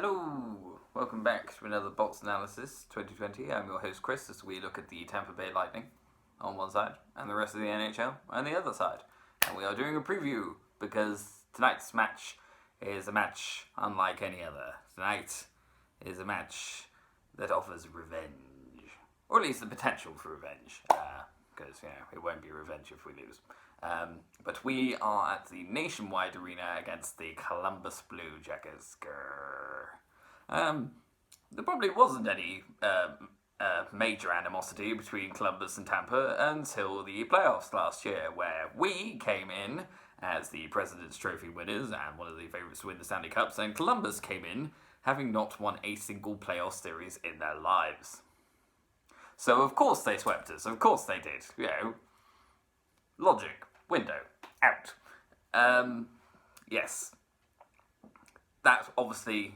Hello! Welcome back to another Box Analysis 2020. I'm your host Chris as we look at the Tampa Bay Lightning on one side and the rest of the NHL on the other side. And we are doing a preview because tonight's match is a match unlike any other. Tonight is a match that offers revenge. Or at least the potential for revenge. Because, it won't be revenge if we lose. But we are at the Nationwide Arena against the Columbus Blue Jackets. There probably wasn't any major animosity between Columbus and Tampa until the playoffs last year, where we came in as the President's Trophy winners and one of the favourites to win the Stanley Cups, and Columbus came in having not won a single playoff series in their lives. So of course they swept us, of course they did, logic, window, out. Yes. That obviously,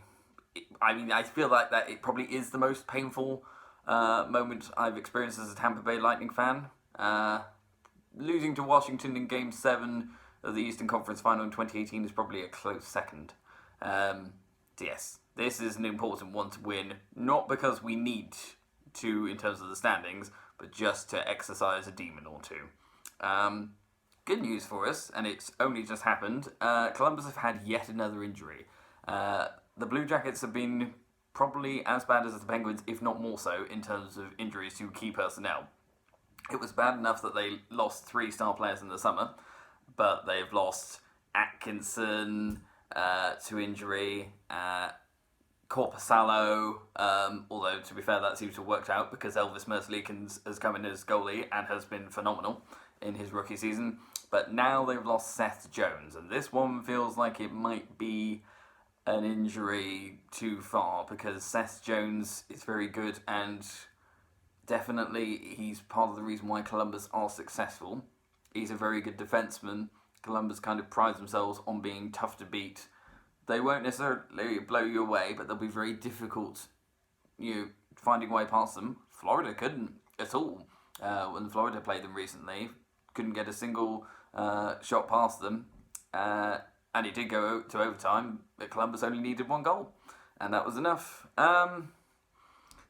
I feel like that it probably is the most painful moment I've experienced as a Tampa Bay Lightning fan. Losing to Washington in Game 7 of the Eastern Conference Final in 2018 is probably a close second. Yes, this is an important one to win, not because we need to in terms of the standings, but just to exercise a demon or two. Good news for us, and it's only just happened. Columbus have had yet another injury. The Blue Jackets have been probably as bad as the Penguins, if not more so, in terms of injuries to key personnel. It was bad enough that they lost 3 star players in the summer, but they've lost Atkinson to injury, Korpisalo, although to be fair that seems to have worked out because Elvis Merzlikins has come in as goalie and has been phenomenal in his rookie season. But now they've lost Seth Jones, and this one feels like it might be an injury too far because Seth Jones is very good and definitely he's part of the reason why Columbus are successful. He's a very good defenseman. Columbus kind of prides themselves on being tough to beat. They won't necessarily blow you away, but they'll be very difficult, finding a way past them. Florida couldn't at all. When Florida played them recently, couldn't get a single shot past them. And it did go to overtime, but Columbus only needed 1 goal. And that was enough.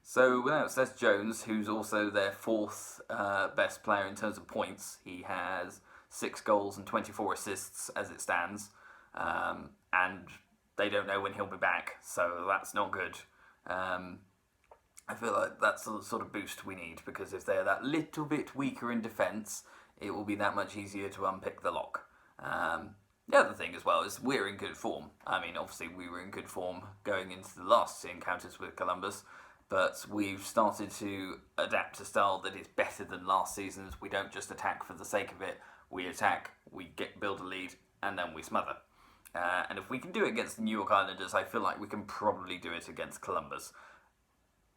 So without Seth Jones, who's also their 4th best player in terms of points, he has 6 goals and 24 assists as it stands. And they don't know when he'll be back, so that's not good. I feel like that's the sort of boost we need, because if they're that little bit weaker in defence, it will be that much easier to unpick the lock. The other thing as well is we're in good form. I mean, obviously we were in good form going into the last encounters with Columbus, but we've started to adapt a style that is better than last season's. We don't just attack for the sake of it. We attack, build a lead, and then we smother. And if we can do it against the New York Islanders, I feel like we can probably do it against Columbus.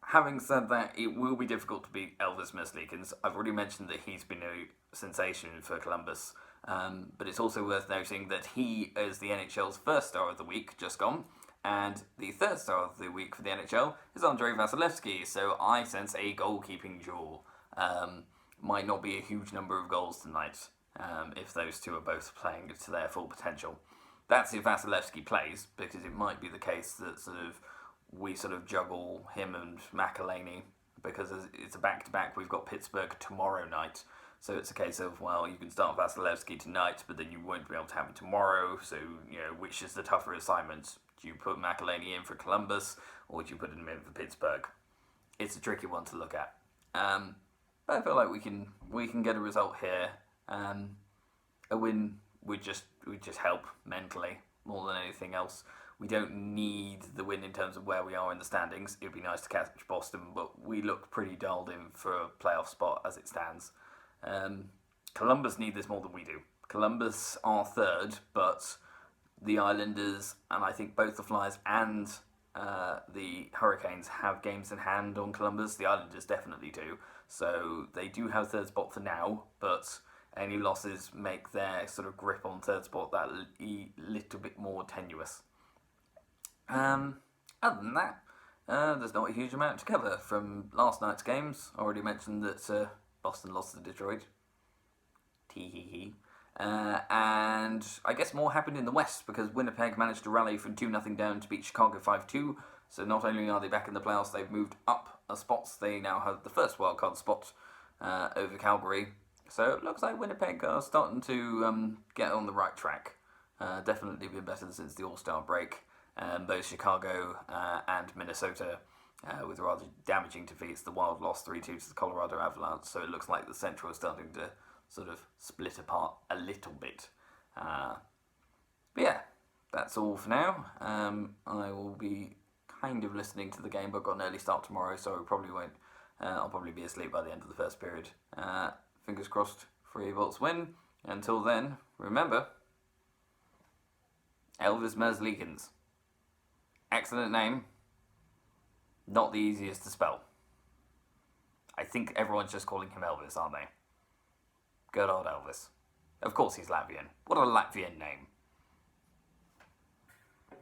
Having said that, it will be difficult to beat Elvis Merzlikins. I've already mentioned that he's been a sensation for Columbus, but it's also worth noting that he is the NHL's first star of the week, just gone, and the 3rd star of the week for the NHL is Andrei Vasilevsky, so I sense a goalkeeping duel. Might not be a huge number of goals tonight, if those two are both playing to their full potential. That's if Vasilevsky plays, because it might be the case that we juggle him and McElhaney, because it's a back-to-back. We've got Pittsburgh tomorrow night, so it's a case of, you can start Vasilevsky tonight, but then you won't be able to have him tomorrow, so, which is the tougher assignment? Do you put McElhaney in for Columbus, or do you put him in for Pittsburgh? It's a tricky one to look at. But I feel like we can get a result here. A win would just help mentally more than anything else. We don't need the win in terms of where we are in the standings. It'd be nice to catch Boston, but we look pretty dialed in for a playoff spot as it stands. Columbus need this more than we do. Columbus are 3rd, but the Islanders, and I think both the Flyers and the Hurricanes have games in hand on Columbus. The Islanders definitely do. So they do have 3rd spot for now, but any losses make their grip on 3rd spot that little bit more tenuous. Other than that, there's not a huge amount to cover from last night's games. I already mentioned that Boston lost to Detroit. Tee-hee-hee. And I guess more happened in the West because Winnipeg managed to rally from 2-0 down to beat Chicago 5-2. So not only are they back in the playoffs, they've moved up a spot. They now have the first wildcard spot over Calgary. So it looks like Winnipeg are starting to get on the right track. Definitely been better since the All-Star break. Both Chicago and Minnesota with rather damaging defeats. The Wild lost 3-2 to the Colorado Avalanche, so it looks like the Central is starting to sort of split apart a little bit. But yeah, that's all for now. I will be kind of listening to the game, but I've got an early start tomorrow, so I probably won't. I'll probably be asleep by the end of the first period. Fingers crossed, Free Bolts win. Until then, remember, Elvis Merzlikins. Excellent name. Not the easiest to spell. I think everyone's just calling him Elvis, aren't they? Good old Elvis. Of course he's Latvian. What a Latvian name.